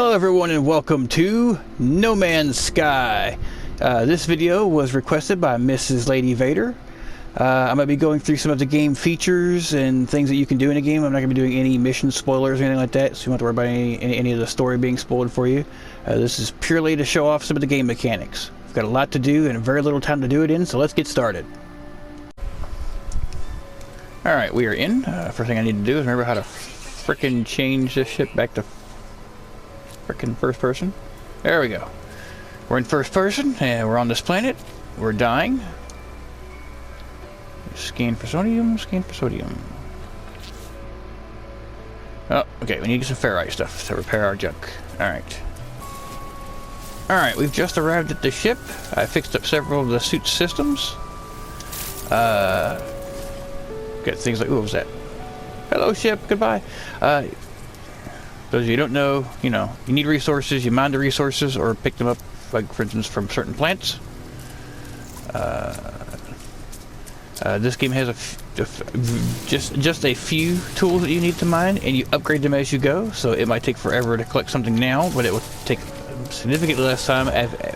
Hello everyone and welcome to No Man's Sky. This video was requested by Mrs. Lady Vader. I'm going to be going through some of the game features and things that you can do in a game. I'm not going to be doing any mission spoilers or anything like that, so you don't have to worry about any of the story being spoiled for you. This is purely to show off some of the game mechanics. We've got a lot to do and very little time to do it in, so let's get started. Alright, we are in. First thing I need to do is remember how to frickin' change this ship back to frickin' first person. There we go. We're in first person and we're on this planet. We're dying. Scan for sodium, scan for sodium. Oh, okay, we need to get some ferrite stuff to repair our junk. Alright. Alright, we've just arrived at the ship. I fixed up several of the suit systems. Got things like, ooh, what was that? Hello ship, goodbye. Those of you who don't know, you need resources, you mine the resources or pick them up, like for instance from certain plants. This game has just a few tools that you need to mine, and you upgrade them as you go. So it might take forever to collect something now, but it will take significantly less time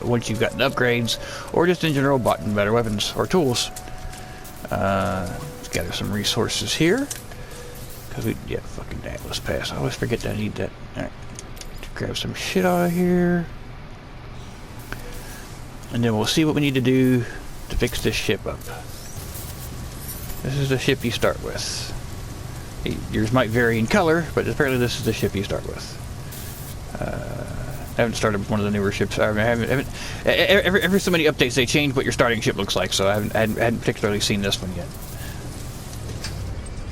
once you've gotten upgrades, or just in general bought better weapons or tools. Let's gather some resources here. Yeah, fucking Atlas Pass. I always forget that I need that. Alright. Grab some shit out of here. And then we'll see what we need to do to fix this ship up. This is the ship you start with. Yours might vary in color, but apparently this is the ship you start with. I haven't started with one of the newer ships. Every so many updates they change what your starting ship looks like, so I hadn't particularly seen this one yet.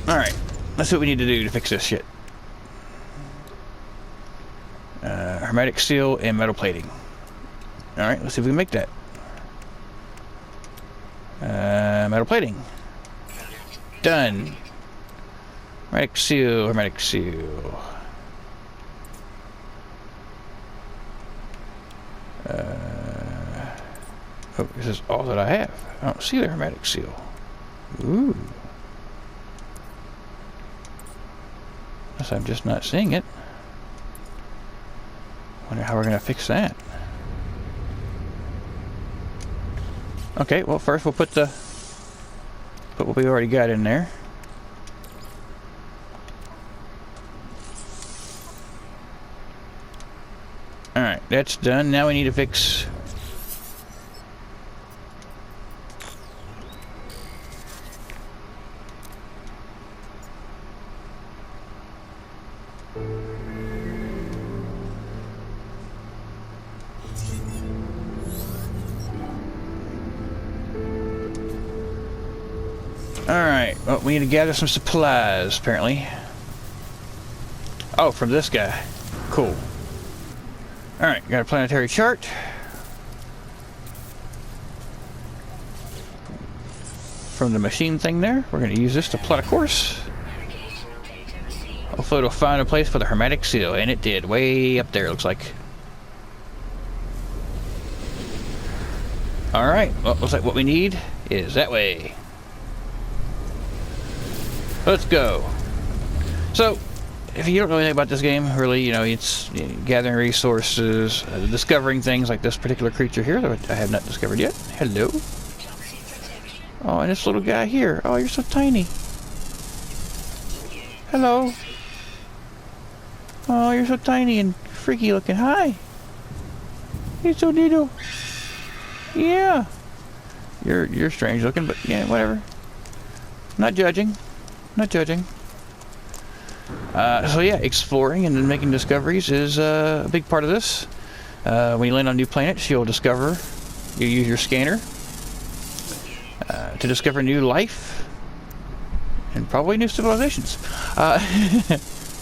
Alright. Let's see what we need to do to fix this shit. Hermetic seal and metal plating. Alright, let's see if we can make that. Metal plating. Done. Hermetic seal, hermetic seal. Oh, this is all that I have. I don't see the hermetic seal. Ooh. I'm just not seeing it. Wonder how we're gonna fix that. Okay, well first we'll put what we already got in there. Alright, that's done. Now we need to fix Alright, well, we need to gather some supplies, apparently. Oh, from this guy. Cool. Alright, got a planetary chart. From the machine thing there, we're going to use this to plot a course. Hopefully it'll find a place for the hermetic seal, and it did. Way up there, looks like. Alright, well, looks like what we need is that way. Let's go. So, if you don't know anything about this game, really, it's gathering resources, discovering things like this particular creature here that I have not discovered yet. Hello. Oh, and this little guy here. Oh, you're so tiny. Hello. Oh, you're so tiny and freaky looking. Hi. You're so little. Yeah. You're strange looking, but yeah, whatever. Not judging. Not judging. So yeah, exploring and making discoveries is a big part of this. When you land on new planets, you'll discover, you use your scanner to discover new life and probably new civilizations.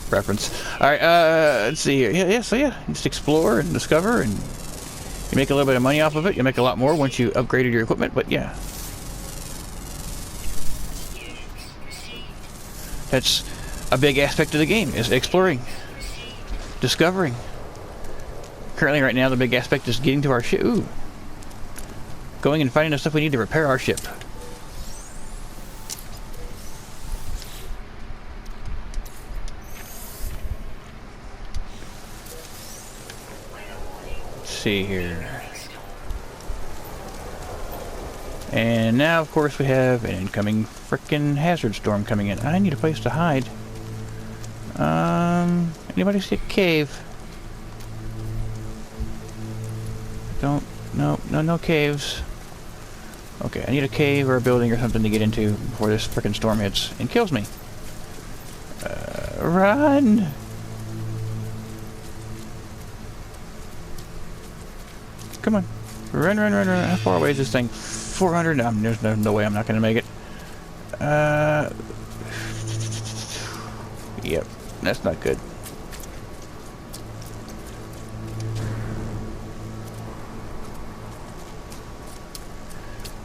Reference. Alright, let's see here. So yeah, just explore and discover, and you make a little bit of money off of it. You make a lot more once you upgraded your equipment, but yeah. That's a big aspect of the game, is exploring, discovering. Currently, right now, the big aspect is getting to our ship. Ooh. Going and finding the stuff we need to repair our ship. see here. And now, of course, we have an incoming frickin' hazard storm coming in. I need a place to hide. Anybody see a cave? No caves. Okay, I need a cave or a building or something to get into before this frickin' storm hits and kills me. Run! Come on. Run. How far away is this thing? 400? There's no way I'm not gonna make it. Yep, that's not good.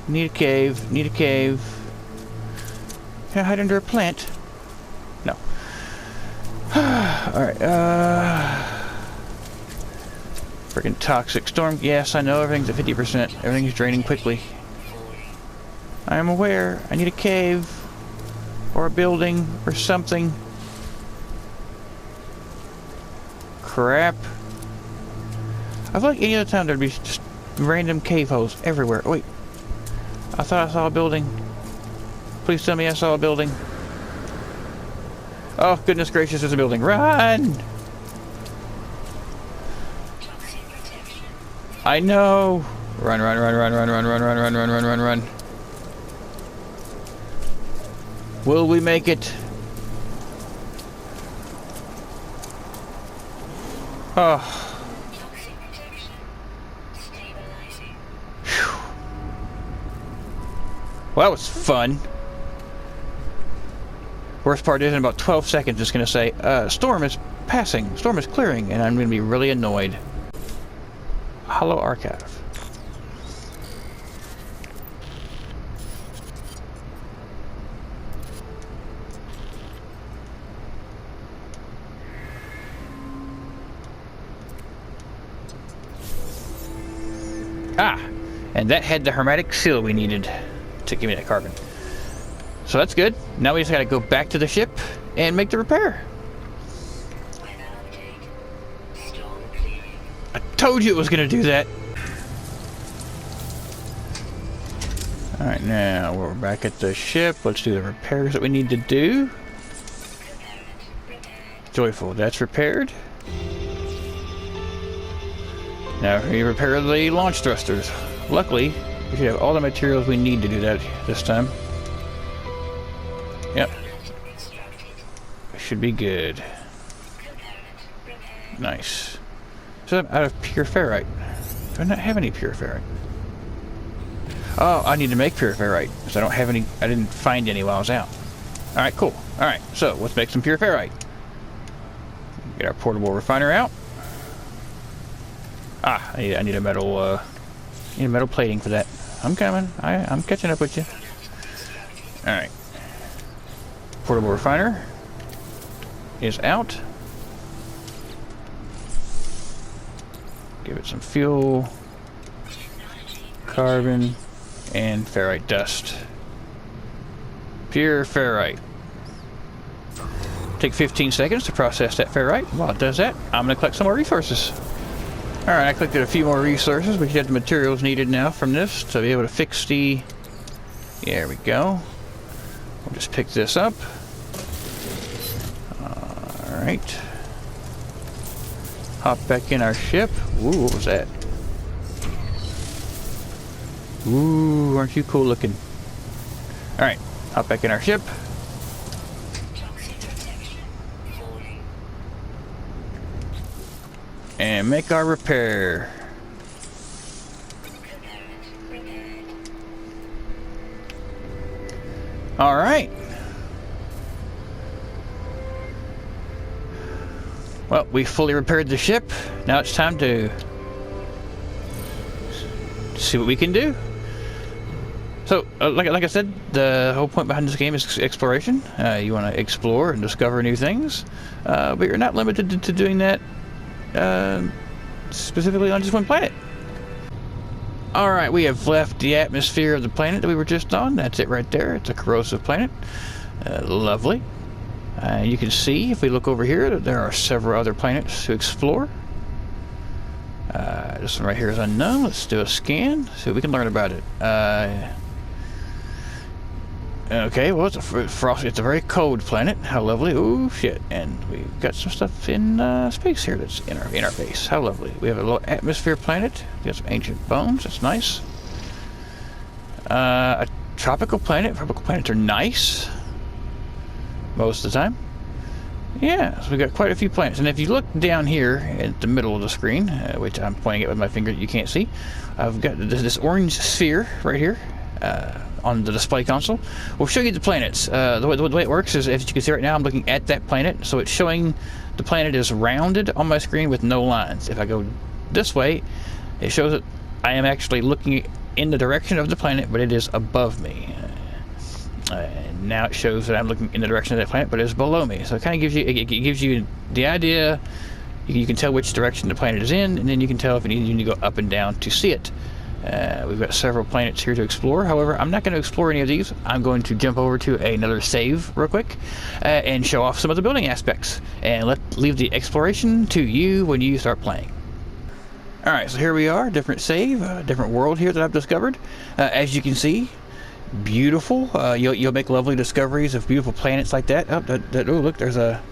Need a cave. Can I hide under a plant? No. Alright, freaking toxic storm. Yes, I know everything's at 50%. Everything's draining quickly. I am aware. I need a cave. Or a building. Or something. Crap. I feel like any other time there'd be just random cave holes everywhere. Oh, wait. I thought I saw a building. Please tell me I saw a building. Oh, goodness gracious, there's a building. Run! I know! Run. Will we make it? Oh. Well, that was fun. Worst part is in about 12 seconds it's going to say, storm is passing, storm is clearing, and I'm going to be really annoyed. Hollow archive. Ah, and that had the hermetic seal we needed to give me that carbon. So that's good. Now we just gotta go back to the ship and make the repair. I told you it was gonna do that. Alright, now we're back at the ship. Let's do the repairs that we need to do. Joyful, that's repaired. Now we repair the launch thrusters. Luckily, we should have all the materials we need to do that this time. Yep. Should be good. Nice. So I'm out of pure ferrite. Do I not have any pure ferrite? Oh, I need to make pure ferrite because I don't have any. I didn't find any while I was out. All right, cool. All right, so let's make some pure ferrite. Get our portable refiner out. Ah, I need a metal. Need a metal plating for that. I'm coming. I'm catching up with you. All right. Portable refiner is out. Give it some fuel, carbon, and ferrite dust. Pure ferrite. Take 15 seconds to process that ferrite. While it does that, I'm going to collect some more resources. Alright, I collected a few more resources. We should have the materials needed now from this to be able to fix the... There we go. We'll just pick this up. Alright. Hop back in our ship. Ooh, what was that? Ooh, aren't you cool looking? Alright, hop back in our ship. And make our repair. Alright. Well, we fully repaired the ship. Now it's time to see what we can do. So, like I said, the whole point behind this game is exploration. You want to explore and discover new things, but you're not limited to doing that specifically on just one planet. Alright, we have left the atmosphere of the planet that we were just on. That's it right there. It's a corrosive planet. Lovely. You can see, if we look over here, that there are several other planets to explore. This one right here is unknown. Let's do a scan, see what we can learn about it. Okay, well, it's a frosty. It's a very cold planet. How lovely! Ooh, shit! And we've got some stuff in space here that's in our base. How lovely! We have a little atmosphere planet. We got some ancient bones. That's nice. A tropical planet. Tropical planets are nice most of the time. Yeah, so we got quite a few planets. And if you look down here at the middle of the screen, which I'm pointing at with my finger that you can't see, I've got this orange sphere right here on the display console. We'll show you the planets. The way it works is, as you can see right now, I'm looking at that planet, so it's showing the planet is rounded on my screen with no lines. If I go this way, it shows that I am actually looking in the direction of the planet, but it is above me. And now it shows that I'm looking in the direction of that planet, but it's below me. So it kind of gives you the idea. You can tell which direction the planet is in, and then you can tell if you need to go up and down to see it. We've got several planets here to explore. However, I'm not going to explore any of these. I'm going to jump over to another save real quick and show off some of the building aspects, and leave the exploration to you when you start playing. Alright, so here we are, different save, different world here that I've discovered. As you can see, beautiful. You'll make lovely discoveries of beautiful planets like that. Oh, look, there's a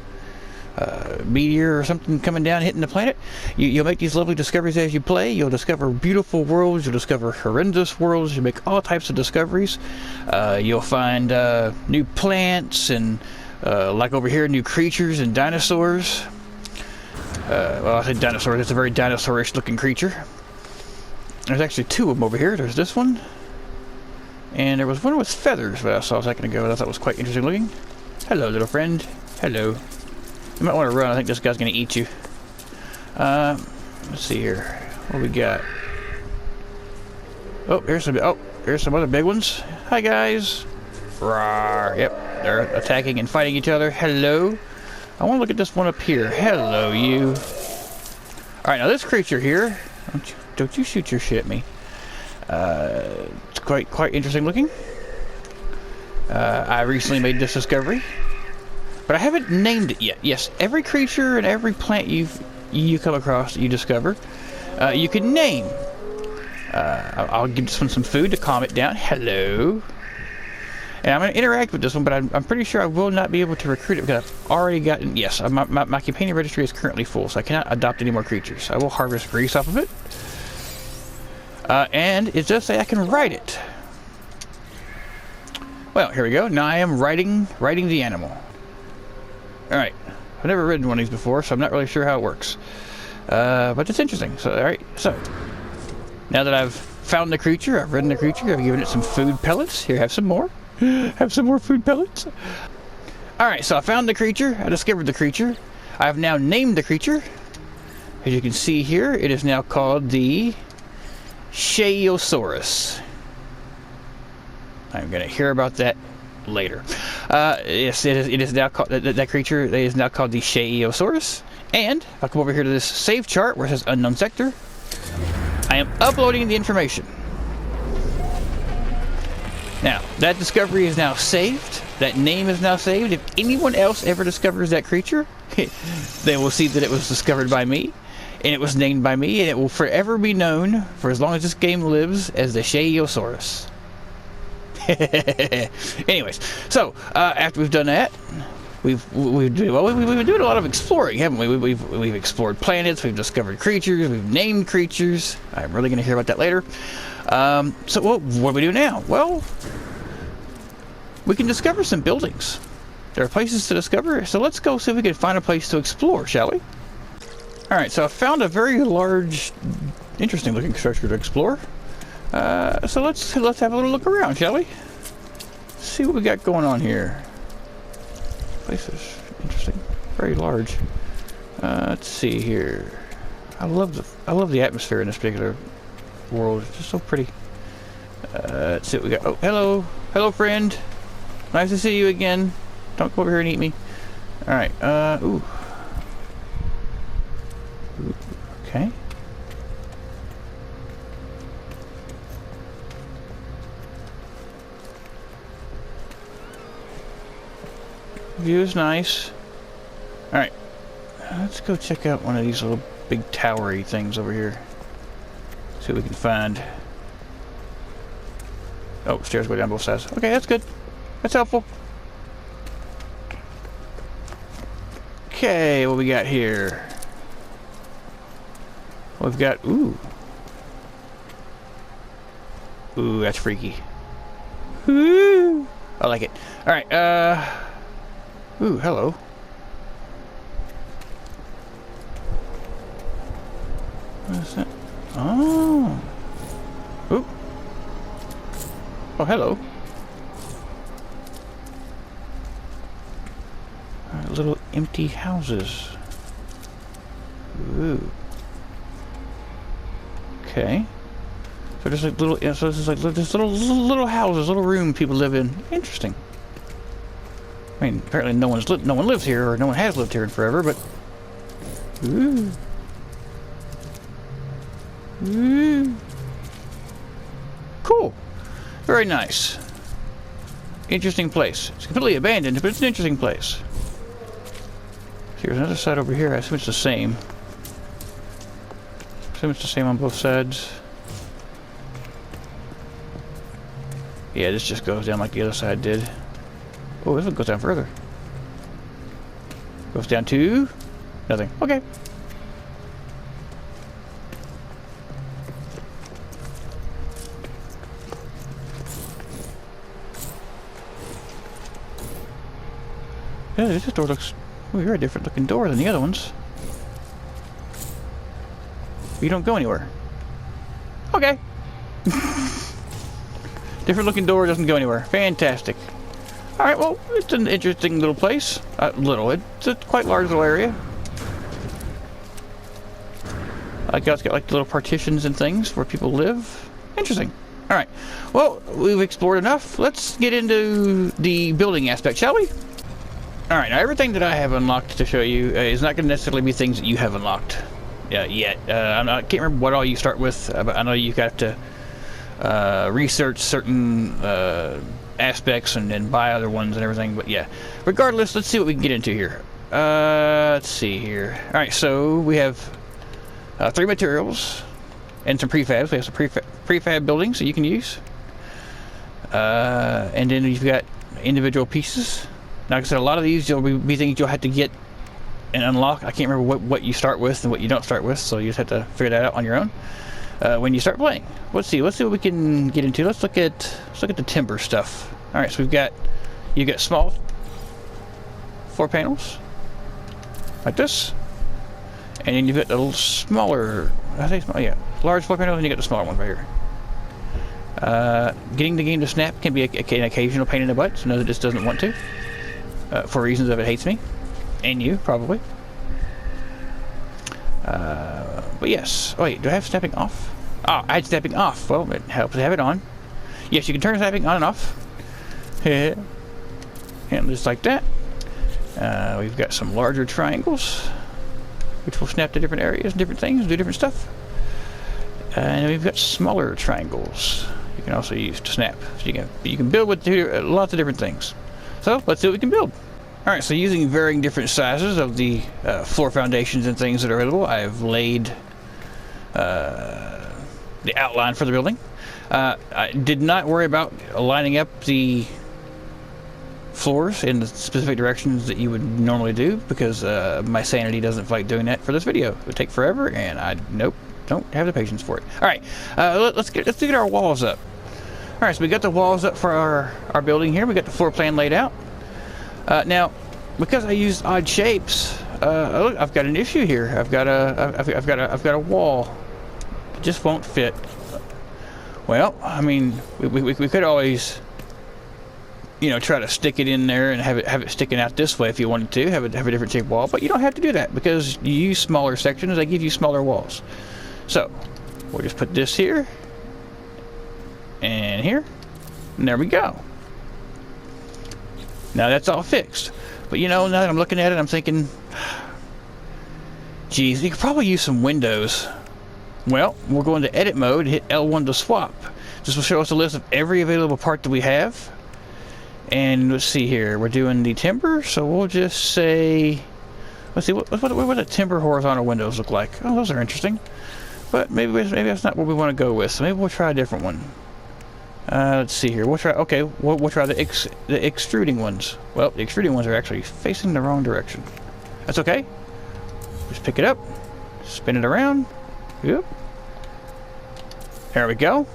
meteor or something coming down hitting the planet. You'll make these lovely discoveries as you play. You'll discover beautiful worlds. You'll discover horrendous worlds. You'll make all types of discoveries. You'll find new plants and, like over here, new creatures and dinosaurs. Well, I say dinosaurs. It's a very dinosaurish looking creature. There's actually two of them over here. There's this one. And there was one with feathers that I saw a second ago that I thought was quite interesting looking. Hello, little friend. Hello. You might want to run. I think this guy's going to eat you. Let's see here. What we got? Oh, here's some other big ones. Hi, guys. Rawr. Yep, they're attacking and fighting each other. Hello. I want to look at this one up here. Hello, you. All right, now this creature here. Don't you shoot your shit at me. It's quite interesting looking. I recently made this discovery, but I haven't named it yet. Yes, every creature and every plant you come across that you discover, you can name. I'll give this one some food to calm it down. Hello. And I'm going to interact with this one, but I'm pretty sure I will not be able to recruit it because I've already gotten... Yes, my companion registry is currently full, so I cannot adopt any more creatures. I will harvest grease off of it. And it does say I can write it. Well, here we go. Now I am writing the animal. Alright. I've never written one of these before, so I'm not really sure how it works. But it's interesting. So, alright. So, now that I've found the creature, I've written the creature, I've given it some food pellets. Here, have some more. Have some more food pellets. Alright, so I found the creature. I discovered the creature. I've now named the creature. As you can see here, it is now called the Shaeosaurus. I'm going to hear about that later. Yes, it is now called, that creature is now called the Shaeosaurus. And if I come over here to this save chart where it says unknown sector, I am uploading the information. Now, that discovery is now saved. That name is now saved. If anyone else ever discovers that creature, they will see that it was discovered by me, and it was named by me, and it will forever be known, for as long as this game lives, as the Shaeosaurus. Anyways, so, after we've done that, we've been doing a lot of exploring, haven't we? We've explored planets, we've discovered creatures, we've named creatures. I'm really going to hear about that later. So what do we do now? Well, we can discover some buildings. There are places to discover, so let's go see if we can find a place to explore, shall we? Alright, so I found a very large, interesting looking structure to explore. So let's have a little look around, shall we? See what we got going on here. Place is interesting, very large. Let's see here. I love the atmosphere in this particular world. It's just so pretty. Let's see what we got. Oh, hello friend. Nice to see you again. Don't come over here and eat me. All right. Ooh. Okay. View is nice. All right. Let's go check out one of these little big towery things over here. See what we can find. Oh, stairs go down both sides. Okay, that's good. That's helpful. Okay, what we got here? We've got, ooh. Ooh, that's freaky. Ooh, I like it. Alright, ooh, hello. What is that? Oh. Ooh. Oh, hello. Little empty houses. Ooh. Okay. So there's like little, so this is like just little houses, little room people live in. Interesting. I mean, apparently no one lives here, or no one has lived here in forever, but. Ooh. Ooh. Cool. Very nice. Interesting place. It's completely abandoned, but it's an interesting place. Here's another side over here. I assume it's the same. I assume it's the same on both sides. Yeah, this just goes down like the other side did. Oh, this one goes down further. Goes down to nothing. Okay. Yeah, this door looks... Oh, you're a different looking door than the other ones. You don't go anywhere. Okay. Different looking door, doesn't go anywhere. Fantastic. Alright, well, it's an interesting little place. It's a quite large little area. It's got like little partitions and things where people live. Interesting. Alright. Well, we've explored enough. Let's get into the building aspect, shall we? Alright, now everything that I have unlocked to show you is not going to necessarily be things that you have unlocked yet. I can't remember what all you start with, but I know you have to research certain aspects and buy other ones and everything, but yeah. Regardless, let's see what we can get into here. Let's see here. Alright, so we have 3 materials and some prefabs. We have some prefab buildings that you can use. And then you've got individual pieces. Now, like I said, a lot of these will be things you'll have to get and unlock. I can't remember what you start with and what you don't start with, so you just have to figure that out on your own when you start playing. Let's see what we can get into. Let's look at the timber stuff. All right, so you got small floor panels like this, and then you've got the little smaller. I think small, yeah, large floor panels, and you got the smaller one right here. Getting the game to snap can be an occasional pain in the butt, so know that this doesn't want to. For reasons of it hates me. And you, probably. But yes. Oh, wait, do I have snapping off? Oh, I had snapping off. Well, it helps to have it on. Yes, you can turn snapping on and off. And just like that. We've got some larger triangles, which will snap to different areas, different things, do different stuff. And we've got smaller triangles you can also use to snap. So you can build with lots of different things. So let's see what we can build. Alright, so using varying different sizes of the floor foundations and things that are available, I've laid the outline for the building. I did not worry about lining up the floors in the specific directions that you would normally do, because my sanity doesn't fight doing that for this video. It would take forever, and I don't have the patience for it. Alright, let's get our walls up. Alright, so we got the walls up for our building here. We got the floor plan laid out. Now, because I used odd shapes, look, I've got an issue here. I've got a wall. It just won't fit. Well, I mean, we could always, try to stick it in there and have it sticking out this way if you wanted to, have a different shaped wall. But you don't have to do that, because you use smaller sections. They give you smaller walls. So we'll just put this here and here, and there we go. Now that's all fixed. But now that I'm looking at it, I'm thinking, geez, you could probably use some windows. Well, we'll go into edit mode, hit L1 to swap. This will show us a list of every available part that we have. And let's see here, we're doing the timber, so we'll just say Let's see, what the timber horizontal windows look like? Oh, those are interesting. But maybe that's not what we want to go with, so maybe we'll try a different one. Let's see here. We'll try the extruding ones. Well, the extruding ones are actually facing the wrong direction. That's okay. Just pick it up, spin it around. Yep. There we go.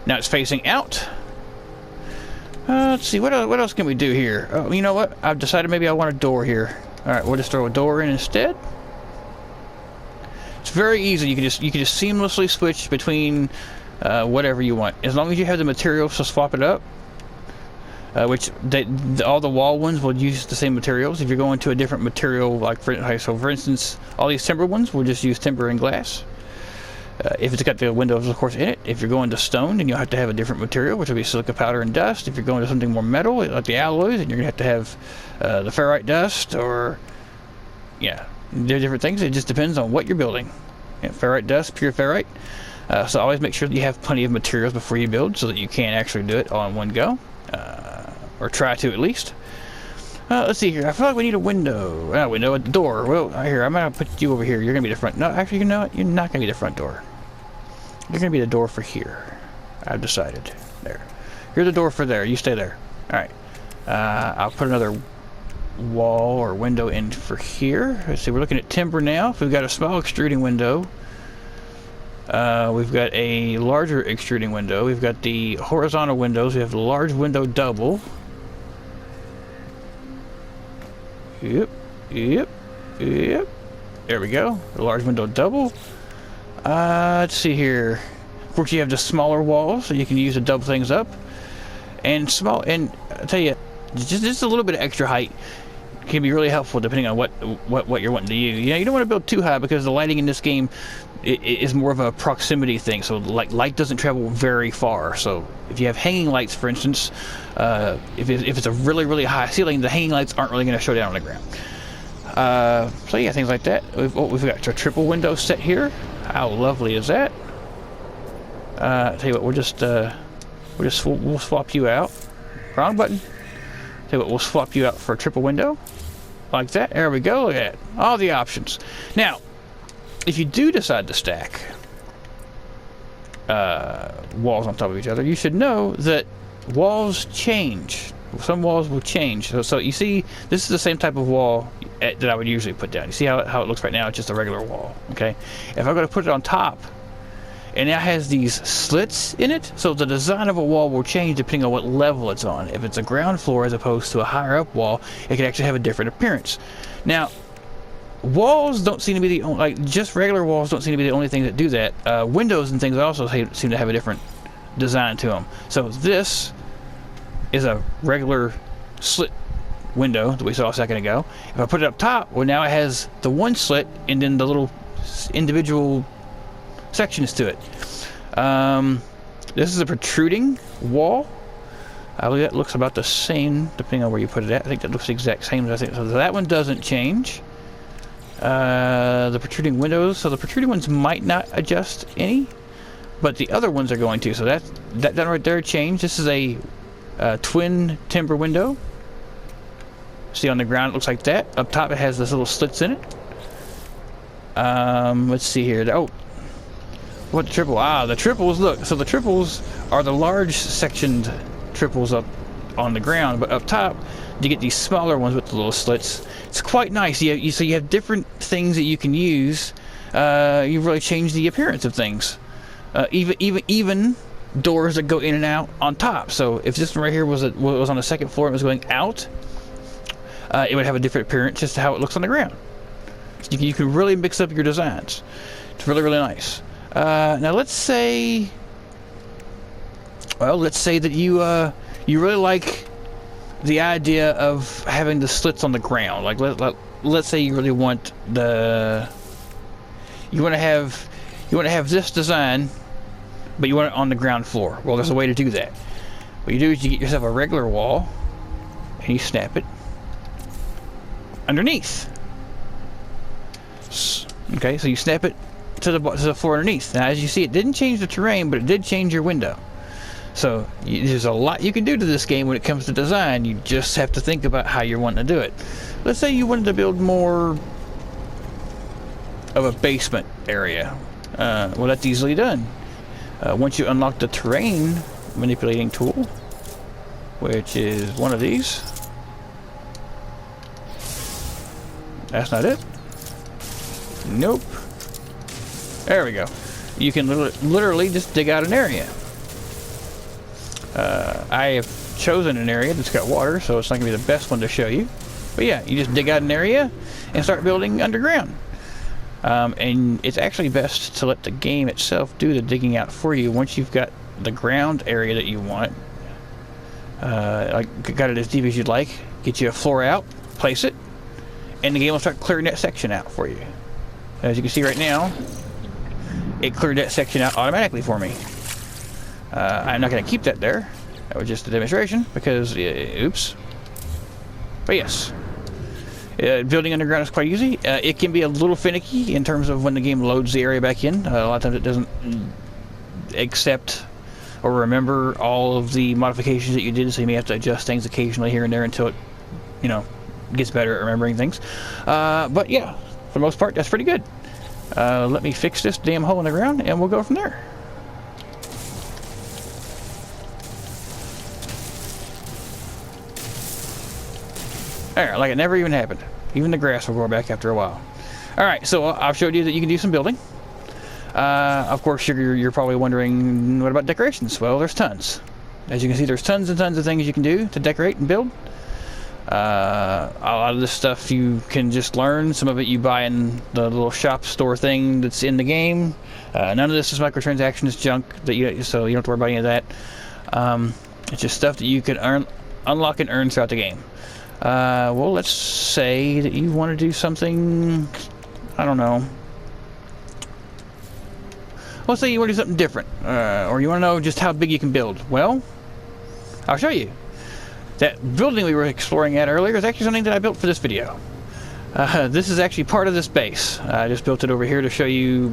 Now it's facing out. Let's see, what else can we do here? Oh, you know what? I've decided maybe I want a door here. All right, we'll just throw a door in instead. It's very easy. You can just seamlessly switch between whatever you want, as long as you have the materials to swap it up. All the wall ones will use the same materials. If you're going to a different material, like for instance, all these timber ones will just use timber and glass. If it's got the windows, of course, in it. If you're going to stone, then you'll have to have a different material, which will be silica powder and dust. If you're going to something more metal, like the alloys, then you're going to have the ferrite dust, or yeah, there are different things. It just depends on what you're building. Yeah, ferrite dust, pure ferrite. So always make sure that you have plenty of materials before you build, so that you can actually do it all in one go, or try to at least. Let's see here. I feel like we need a window. A door. Well, here, I'm gonna put you over here. You're gonna be the front. No, actually, you know what? You're not gonna be the front door. You're gonna be the door for here. I've decided. There. You're the door for there. You stay there. All right. I'll put another wall or window in for here. Let's see. We're looking at timber now. We've got a small extruding window. We've got a larger extruding window. We've got the horizontal windows. We have the large window double. Yep. There we go. The large window double. Let's see here. Of course, you have the smaller walls, so you can use to double things up. And I'll tell you, just a little bit of extra height can be really helpful depending on what you're wanting to use. You don't want to build too high, because the lighting in this game is more of a proximity thing. So light doesn't travel very far. So if you have hanging lights, for instance, if it's a really high ceiling, the hanging lights aren't really going to show down on the ground. So yeah, things like that. We've got a triple window set here. How lovely is that? Tell you what, we'll swap you out. Wrong button. Tell you what, we'll swap you out for a triple window. Like that. There we go. Look at that. All the options. Now, if you do decide to stack walls on top of each other, you should know that walls change. Some walls will change. So you see, this is the same type of wall that I would usually put down. You see how it looks right now? It's just a regular wall. Okay. If I'm going to put it on top, and it has these slits in it, so the design of a wall will change depending on what level it's on. If it's a ground floor as opposed to a higher up wall, it can actually have a different appearance. Now, walls don't seem to be the only, just regular walls don't seem to be the only thing that do that. Windows and things also seem to have a different design to them. So this is a regular slit window that we saw a second ago. If I put it up top, well, now it has the one slit and then the little individual sections to it. This is a protruding wall. I believe that looks about the same depending on where you put it at. I think that looks the exact same. I think so. That one doesn't change. The protruding windows. So the protruding ones might not adjust any, but the other ones are going to. So that right there changed. This is a twin timber window. See, on the ground it looks like that. Up top it has this little slits in it. Let's see here. Oh. What triple? The triples, look. So the triples are the large sectioned triples up on the ground, but up top, you get these smaller ones with the little slits. It's quite nice. So you have different things that you can use. You really change the appearance of things. Even doors that go in and out on top. So if this one right here was on the second floor and was going out, it would have a different appearance just to how it looks on the ground. So you can really mix up your designs. It's really nice. Now let's say that you really like the idea of having the slits on the ground. Like let's say you really want you want to have this design, but you want it on the ground floor. Well, there's a way to do that. What you do is you get yourself a regular wall and you snap it underneath. Okay, so you snap it to the floor underneath. Now, as you see, it didn't change the terrain, but it did change your window. So there's a lot you can do to this game when it comes to design. You just have to think about how you're wanting to do it. Let's say you wanted to build more of a basement area. Well, that's easily done. Once you unlock the terrain manipulating tool, which is one of these. That's not it. Nope. There we go. You can literally just dig out an area. I have chosen an area that's got water, so it's not going to be the best one to show you. But yeah, you just dig out an area and start building underground. And it's actually best to let the game itself do the digging out for you once you've got the ground area that you want. Like, got it as deep as you'd like. Get you a floor out, place it, and the game will start clearing that section out for you. As you can see right now, it cleared that section out automatically for me. I'm not going to keep that there. That was just a demonstration because, oops. But yes, building underground is quite easy. It can be a little finicky in terms of when the game loads the area back in. A lot of times it doesn't accept or remember all of the modifications that you did, so you may have to adjust things occasionally here and there until it, you know, gets better at remembering things. But yeah, for the most part, that's pretty good. Let me fix this damn hole in the ground and we'll go from there. There, like it never even happened. Even the grass will grow back after a while. Alright, so I've showed you that you can do some building. Of course, you're probably wondering, what about decorations? Well, there's tons. As you can see, there's tons and tons of things you can do to decorate and build. A lot of this stuff you can just learn. Some of it you buy in the little shop store thing that's in the game. None of this is microtransactions junk, so you don't have to worry about any of that. It's just stuff that you can unlock and earn throughout the game. Well, let's say that you want to do something, I don't know. Let's say you want to do something different, or you want to know just how big you can build. Well, I'll show you. That building we were exploring at earlier is actually something that I built for this video. This is actually part of this base. I just built it over here to show you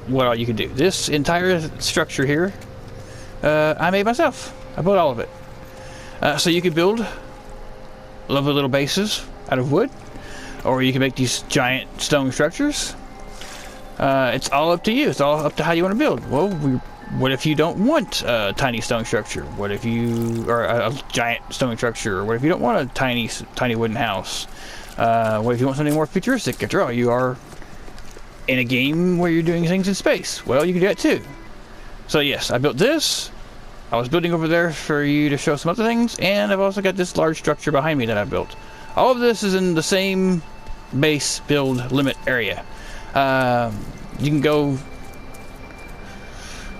what all you can do. This entire structure here, I made myself. I built all of it. So you can build lovely little bases out of wood, or you can make these giant stone structures. It's all up to you. It's all up to how you want to build. Well, what if you don't want a tiny stone structure? What if or a giant stone structure? Or what if you don't want a tiny wooden house? What if you want something more futuristic? After all, you are in a game where you're doing things in space. Well, you can do that too. So yes, I built this. I was building over there for you to show some other things, and I've also got this large structure behind me that I built. All of this is in the same base build limit area. You can go,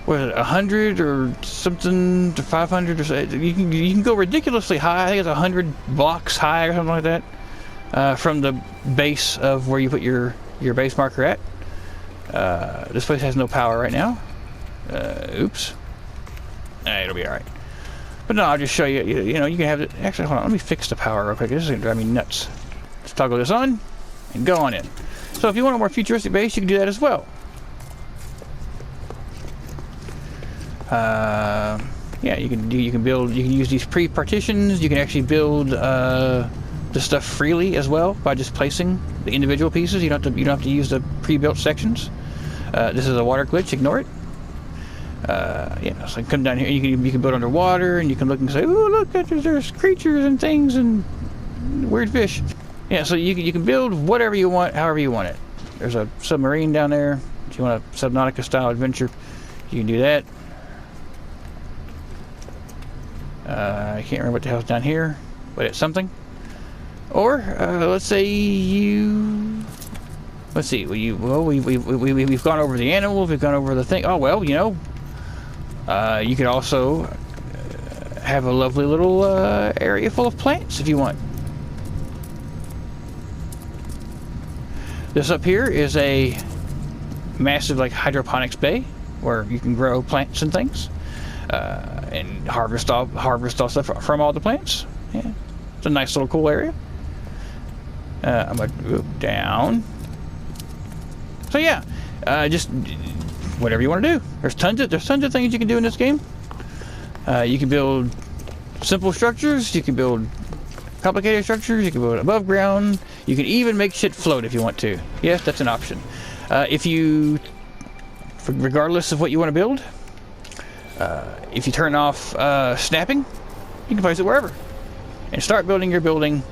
what is it, 100 or something to 500 or so. You can go ridiculously high. I think it's 100 blocks high or something like that, from the base of where you put your base marker at. This place has no power right now. Oops. It'll be alright. But no, I'll just show you, you know, you can have it. Actually, hold on, let me fix the power real quick. This is going to drive me nuts. Let's toggle this on and go on in. So if you want a more futuristic base, you can do that as well. Yeah, you can build, you can use these pre-partitions. You can actually build the stuff freely as well by just placing the individual pieces. You don't have to use the pre-built sections. This is a water glitch, ignore it. Yeah, so come down here, you can build underwater, and you can look and say, oh look, there's creatures and things and weird fish. Yeah, so you can build whatever you want, however you want it. There's a submarine down there. If you want a Subnautica style adventure, you can do that. I can't remember what the hell's down here, but it's something. Or let's say let's see. We've gone over the animals. We've gone over the thing. Oh well, you know. You could also have a lovely little area full of plants if you want. This up here is a massive like hydroponics bay where you can grow plants and things, and harvest all stuff from all the plants. Yeah, it's a nice little cool area. I'm gonna go down. So yeah, just whatever you want to do. There's tons of things you can do in this game. You can build simple structures. You can build complicated structures. You can build above ground. You can even make shit float if you want to. Yes, that's an option. Regardless of what you want to build, if you turn off snapping, you can place it wherever and start building your building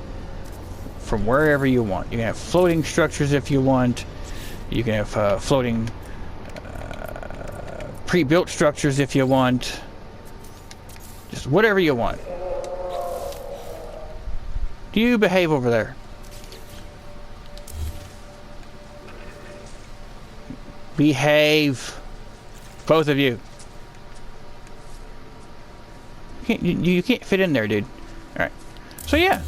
from wherever you want. You can have floating structures if you want. You can have floating pre-built structures if you want. Just whatever you want. Do you behave over there? Behave. Both of you. You can't fit in there, dude. Alright. So yeah.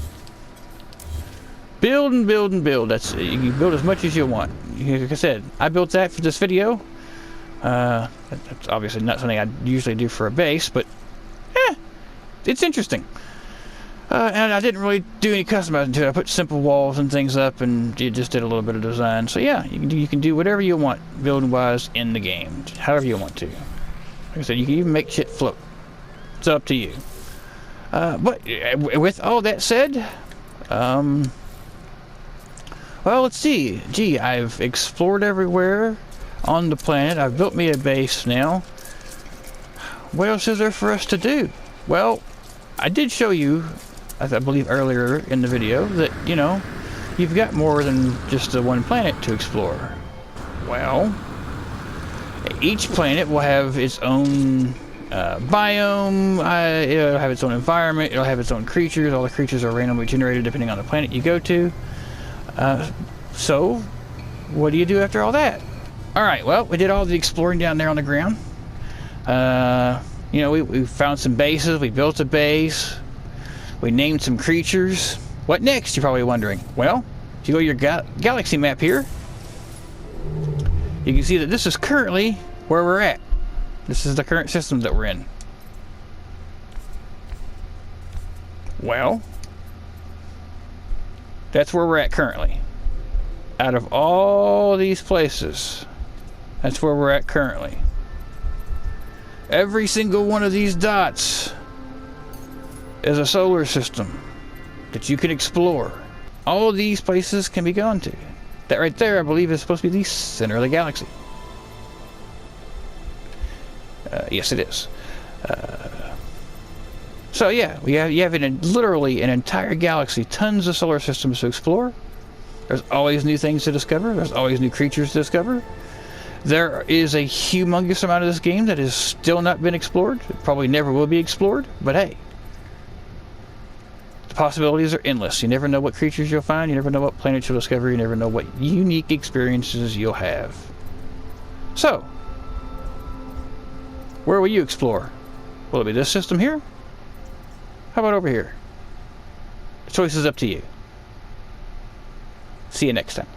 Build and build and build. You can build as much as you want. Like I said, I built that for this video. That's obviously not something I usually do for a base, but it's interesting. And I didn't really do any customizing to it. I put simple walls and things up, and you just did a little bit of design. So yeah, you can do whatever you want building wise in the game, however you want to. Like I said, you can even make shit float. It's up to you. But with all that said, well, let's see. Gee, I've explored everywhere on the planet. I've built me a base now. What else is there for us to do? Well, I did show you, I believe earlier in the video, that, you know, you've got more than just the one planet to explore. Well, each planet will have its own biome, it'll have its own environment, it'll have its own creatures. All the creatures are randomly generated depending on the planet you go to. So, what do you do after all that? Alright, well, we did all the exploring down there on the ground. You know, we found some bases, we built a base, we named some creatures. What next, you're probably wondering? Well, if you go to your galaxy map here, you can see that this is currently where we're at. This is the current system that we're in. Well, that's where we're at currently. Out of all these places, that's where we're at currently. Every single one of these dots is a solar system that you can explore. All of these places can be gone to. That right there, I believe, is supposed to be the center of the galaxy. Yes, it is. So yeah, you have literally an entire galaxy, tons of solar systems to explore. There's always new things to discover. There's always new creatures to discover. There is a humongous amount of this game that has still not been explored. It probably never will be explored, but hey. The possibilities are endless. You never know what creatures you'll find. You never know what planets you'll discover. You never know what unique experiences you'll have. So, where will you explore? Will it be this system here? How about over here? The choice is up to you. See you next time.